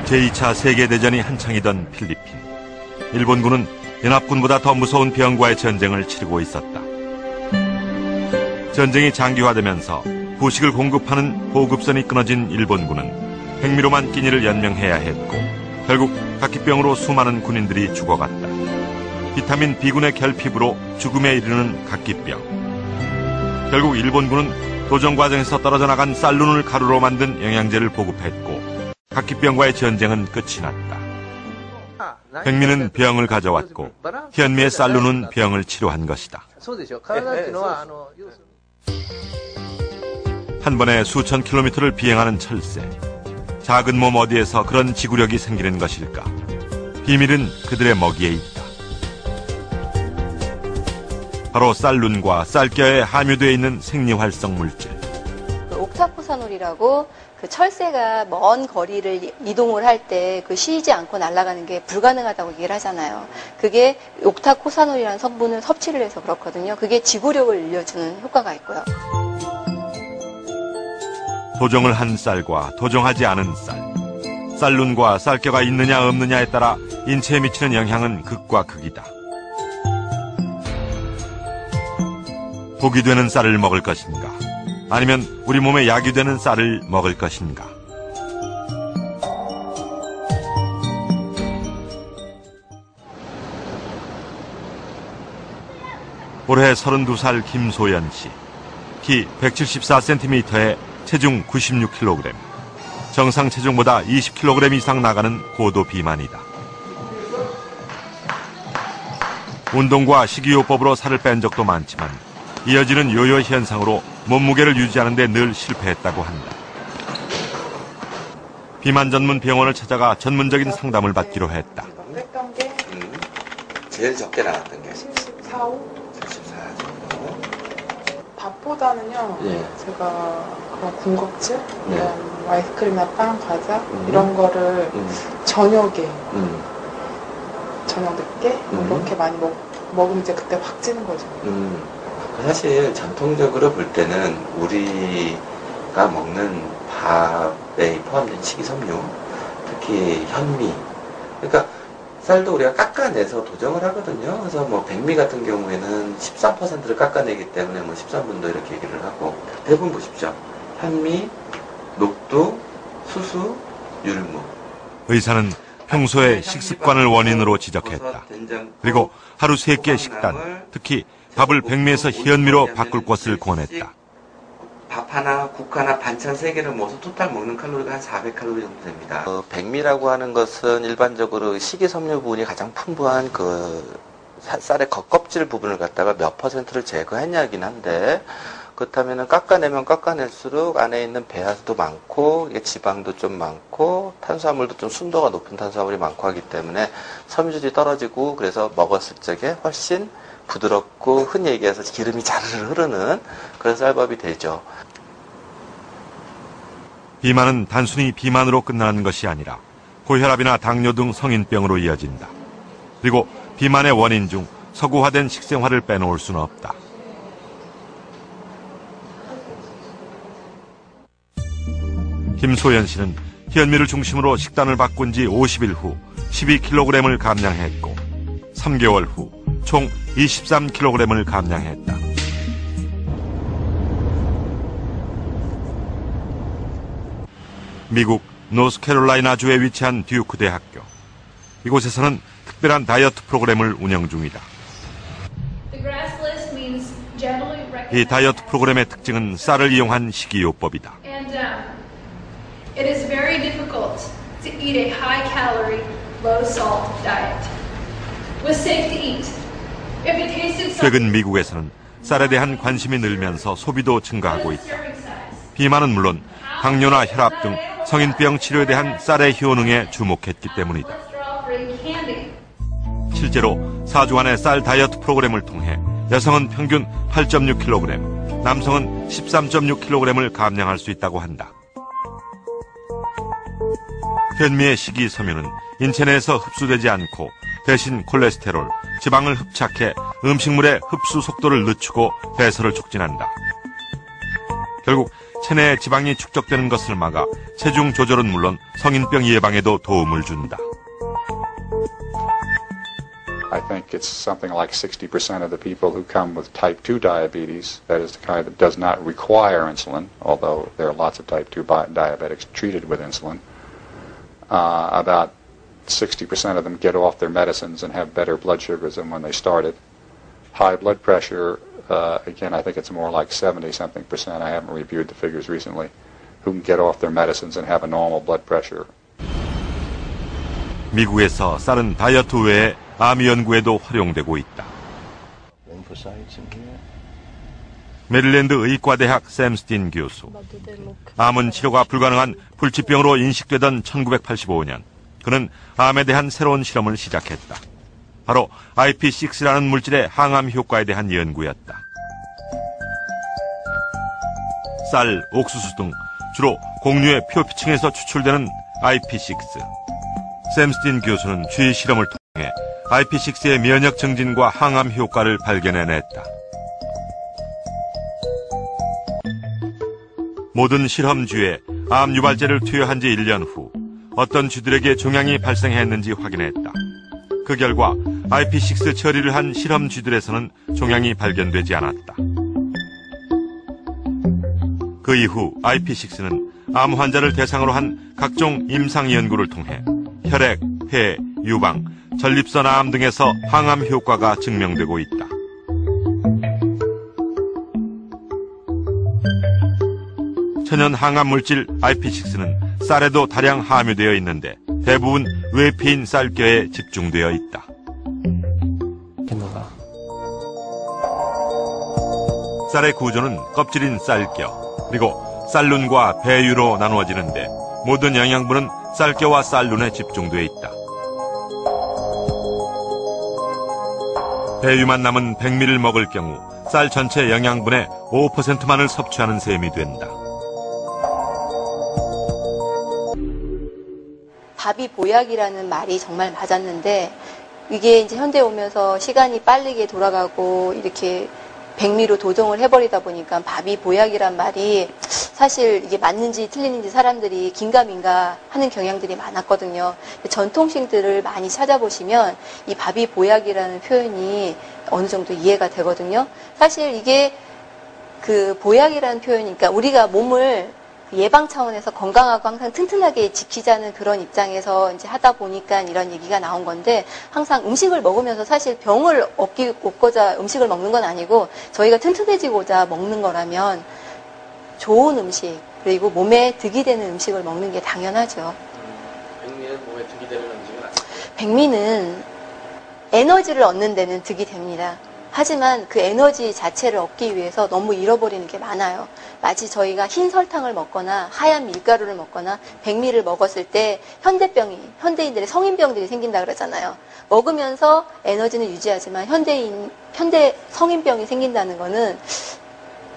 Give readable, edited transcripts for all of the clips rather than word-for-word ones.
제2차 세계대전이 한창이던 필리핀. 일본군은 연합군보다 더 무서운 병과의 전쟁을 치르고 있었다. 전쟁이 장기화되면서 후식을 공급하는 보급선이 끊어진 일본군은 백미로만 끼니를 연명해야 했고 결국 각기병으로 수많은 군인들이 죽어갔다. 비타민 B군의 결핍으로 죽음에 이르는 각기병. 결국 일본군은 도전 과정에서 떨어져 나간 쌀룬을 가루로 만든 영양제를 보급했고 각기병과의 전쟁은 끝이 났다. 백미는 병을 가져왔고 현미의 쌀룬은 병을 치료한 것이다. 한 번에 수천 킬로미터를 비행하는 철새. 작은 몸 어디에서 그런 지구력이 생기는 것일까? 비밀은 그들의 먹이에 있다. 바로 쌀룬과 쌀겨에 함유되어 있는 생리활성 물질. 옥타코사놀이라고 그 철새가 먼 거리를 이동을 할 때 그 쉬지 않고 날아가는 게 불가능하다고 얘기를 하잖아요. 그게 옥타코사놀이라는 성분을 섭취를 해서 그렇거든요. 그게 지구력을 늘려주는 효과가 있고요. 도정을 한 쌀과 도정하지 않은 쌀. 쌀룬과 쌀겨가 있느냐 없느냐에 따라 인체에 미치는 영향은 극과 극이다. 독이 되는 쌀을 먹을 것인가? 아니면 우리 몸에 약이 되는 쌀을 먹을 것인가? 올해 32살 김소연 씨. 키 174cm에 체중 96kg. 정상 체중보다 20kg 이상 나가는 고도 비만이다. 운동과 식이요법으로 살을 뺀 적도 많지만 이어지는 요요 현상으로 몸무게를 유지하는 데 늘 실패했다고 한다. 비만 전문 병원을 찾아가 전문적인 상담을 받기로 했다. 제일 적게 나왔던 게 74, 5? 74 정도. 밥보다는요, 예. 제가 그런 군것질, 네. 이런 아이스크림이나 빵, 과자 이런 거를 저녁에, 저녁 늦게 이렇게 많이 먹으면 이제 그때 확 찌는 거죠. 사실 전통적으로 볼 때는 우리가 먹는 밥에 포함된 식이섬유, 특히 현미, 그러니까 쌀도 우리가 깎아내서 도정을 하거든요. 그래서 뭐 백미 같은 경우에는 13%를 깎아내기 때문에 뭐 13분도 이렇게 얘기를 하고, 대부분 보십시오. 현미, 녹두, 수수, 율무. 의사는 평소의 식습관을 원인으로 지적했다. 그리고 하루 3끼의 식단, 특히 밥을 백미에서 현미로 바꿀 것을 권했다. 밥 하나, 국 하나, 반찬 3개를 먹어서 토탈 먹는 칼로리가 한 400칼로리 정도 됩니다. 백미라고 하는 것은 일반적으로 식이섬유 부분이 가장 풍부한 그 쌀의 겉껍질 부분을 갖다가 몇 %를 제거했냐긴 한데, 그렇다면 깎아내면 깎아낼수록 안에 있는 배아도 많고 지방도 좀 많고 탄수화물도 좀 순도가 높은 탄수화물이 많고 하기 때문에 섬유질이 떨어지고, 그래서 먹었을 적에 훨씬 부드럽고 흔히 얘기해서 기름이 자르르 흐르는 그런 쌀밥이 되죠. 비만은 단순히 비만으로 끝나는 것이 아니라 고혈압이나 당뇨 등 성인병으로 이어진다. 그리고 비만의 원인 중 서구화된 식생활을 빼놓을 수는 없다. 김소연 씨는 현미를 중심으로 식단을 바꾼 지 50일 후 12kg을 감량했고 3개월 후 총 23kg을 감량했다. 미국 노스캐롤라이나주에 위치한 듀크 대학교. 이곳에서는 특별한 다이어트 프로그램을 운영 중이다. 이 다이어트 프로그램의 특징은 쌀을 이용한 식이요법이다. It is very difficult to eat a high-calorie, low-salt diet. It was safe to eat. If it tasted 최근 미국에서는 쌀에 대한 관심이 늘면서 소비도 증가하고 있다. 비만은 물론 당뇨나 혈압 등 성인병 치료에 대한 쌀의 효능에 주목했기 때문이다. 실제로 4주간의 쌀 다이어트 프로그램을 통해 여성은 평균 8.6kg, 남성은 13.6kg을 감량할 수 있다고 한다. 현미의 식이섬유는 인체 내에서 흡수되지 않고 대신 콜레스테롤, 지방을 흡착해 음식물의 흡수 속도를 늦추고 배설을 촉진한다. 결국 체내에 지방이 축적되는 것을 막아 체중 조절은 물론 성인병 예방에도 도움을 준다. I think it's something like 60% of the people who come with type 2 diabetes, that is the kind that does not require insulin, although there are lots of type 2 diabetics treated with insulin. About 60% of them get off their medicines and have better blood sugars than when they started. High blood pressure, again, I think it's more like 70-something%. I haven't reviewed the figures recently, who can get off their medicines and have a normal blood pressure. 미국에서 쌀은 다이어트 외에 암 연구에도 활용되고 있다. 메릴랜드 의과대학 샘스틴 교수. 암은 치료가 불가능한 불치병으로 인식되던 1985년, 그는 암에 대한 새로운 실험을 시작했다. 바로 IP6라는 물질의 항암 효과에 대한 연구였다. 쌀, 옥수수 등 주로 곡류의 표피층에서 추출되는 IP6. 샘스틴 교수는 주의 실험을 통해 IP6의 면역 증진과 항암 효과를 발견해냈다. 모든 실험쥐에 암 유발제를 투여한 지 1년 후 어떤 쥐들에게 종양이 발생했는지 확인했다. 그 결과 IP6 처리를 한 실험쥐들에서는 종양이 발견되지 않았다. 그 이후 IP6는 암 환자를 대상으로 한 각종 임상 연구를 통해 혈액, 폐, 유방, 전립선 암 등에서 항암 효과가 증명되고 있다. 천연 항암 물질 IP6는 쌀에도 다량 함유되어 있는데 대부분 외피인 쌀겨에 집중되어 있다. 쌀의 구조는 껍질인 쌀겨, 그리고 쌀룬과 배유로 나누어지는데 모든 영양분은 쌀겨와 쌀룬에 집중되어 있다. 배유만 남은 백미를 먹을 경우 쌀 전체 영양분의 5%만을 섭취하는 셈이 된다. 밥이 보약이라는 말이 정말 맞았는데 이게 이제 현대에 오면서 시간이 빠르게 돌아가고 이렇게 백미로 도정을 해버리다 보니까 밥이 보약이란 말이 사실 이게 맞는지 틀리는지 사람들이 긴가민가 하는 경향들이 많았거든요. 전통식들을 많이 찾아보시면 이 밥이 보약이라는 표현이 어느 정도 이해가 되거든요. 사실 이게 그 보약이라는 표현이니까 우리가 몸을 예방 차원에서 건강하고 항상 튼튼하게 지키자는 그런 입장에서 이제 하다 보니까 이런 얘기가 나온 건데 항상 음식을 먹으면서 사실 병을 얻고자 음식을 먹는 건 아니고 저희가 튼튼해지고자 먹는 거라면 좋은 음식 그리고 몸에 득이 되는 음식을 먹는 게 당연하죠. 백미는 몸에 득이 되는 음식은 아니에요? 백미는 에너지를 얻는 데는 득이 됩니다. 하지만 그 에너지 자체를 얻기 위해서 너무 잃어버리는 게 많아요. 마치 저희가 흰 설탕을 먹거나 하얀 밀가루를 먹거나 백미를 먹었을 때 현대인들의 성인병들이 생긴다 그러잖아요. 먹으면서 에너지는 유지하지만 현대 성인병이 생긴다는 거는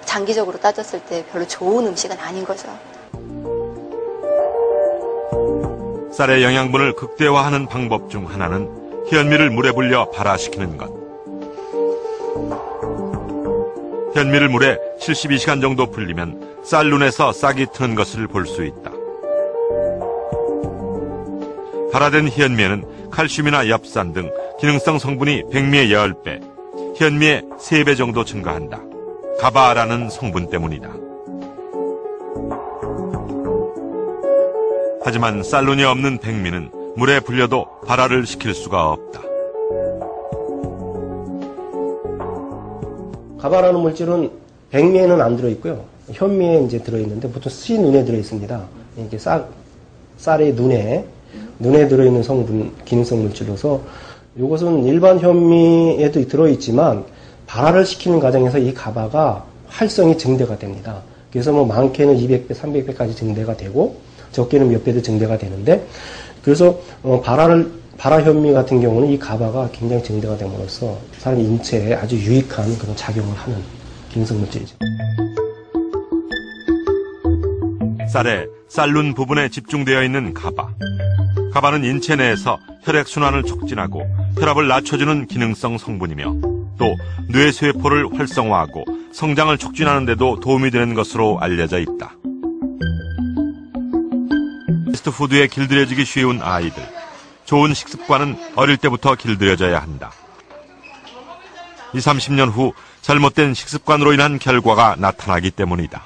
장기적으로 따졌을 때 별로 좋은 음식은 아닌 거죠. 쌀의 영양분을 극대화하는 방법 중 하나는 현미를 물에 불려 발화시키는 것. 현미를 물에 72시간 정도 불리면 쌀룬에서 싹이 트는 것을 볼 수 있다. 발화된 현미에는 칼슘이나 엽산 등 기능성 성분이 백미의 10배, 현미의 3배 정도 증가한다. 가바라는 성분 때문이다. 하지만 쌀룬이 없는 백미는 물에 불려도 발화를 시킬 수가 없다. 가바라는 물질은 백미에는 안 들어있고요. 현미에 이제 들어있는데 보통 씨눈에 들어있습니다. 이게 쌀의 눈에 들어있는 성분, 기능성 물질로서 이것은 일반 현미에도 들어있지만 발화를 시키는 과정에서 이 가바가 활성이 증대가 됩니다. 그래서 뭐 많게는 200배, 300배까지 증대가 되고 적게는 몇 배도 증대가 되는데 그래서 발화 현미 같은 경우는 이 가바가 굉장히 증대가 됨으로써 사람 인체에 아주 유익한 그런 작용을 하는 기능성 물질이죠. 쌀에 쌀룬 부분에 집중되어 있는 가바. 가바는 인체 내에서 혈액순환을 촉진하고 혈압을 낮춰주는 기능성 성분이며 또 뇌세포를 활성화하고 성장을 촉진하는 데도 도움이 되는 것으로 알려져 있다. 패스트푸드에 길들여지기 쉬운 아이들. 좋은 식습관은 어릴 때부터 길들여져야 한다. 20, 30년 후 잘못된 식습관으로 인한 결과가 나타나기 때문이다.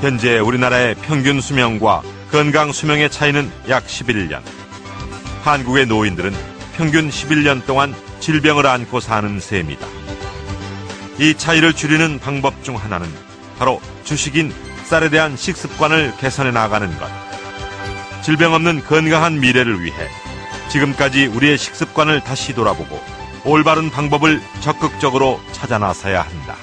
현재 우리나라의 평균 수명과 건강 수명의 차이는 약 11년. 한국의 노인들은 평균 11년 동안 질병을 안고 사는 셈이다. 이 차이를 줄이는 방법 중 하나는 바로 주식인 쌀에 대한 식습관을 개선해 나가는 것. 질병 없는 건강한 미래를 위해 지금까지 우리의 식습관을 다시 돌아보고 올바른 방법을 적극적으로 찾아 나서야 한다.